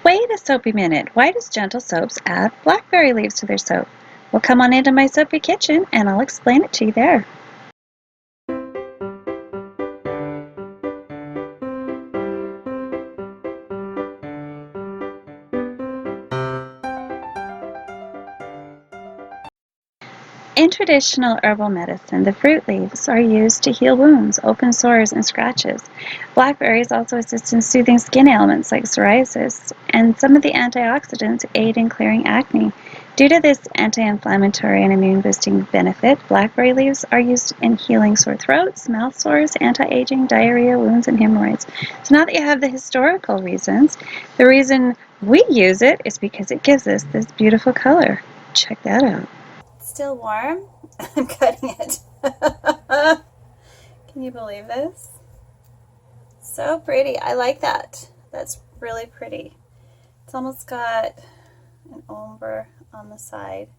Wait a Soapy Minute. Why does Jentle Soaps add blackberry leaves to their soap? Well, come on into my soapy kitchen and I'll explain it to you there. In traditional herbal medicine, the fruit leaves are used to heal wounds, open sores, and scratches. Blackberries also assist in soothing skin ailments like psoriasis, and some of the antioxidants aid in clearing acne. Due to this anti-inflammatory and immune-boosting benefit, blackberry leaves are used in healing sore throats, mouth sores, anti-aging, diarrhea, wounds, and hemorrhoids. So now that you have the historical reasons, the reason we use it is because it gives us this beautiful color. Check that out. Still warm. I'm cutting it. Can you believe this? So pretty. I like that. That's really pretty. It's almost got an ombre on the side.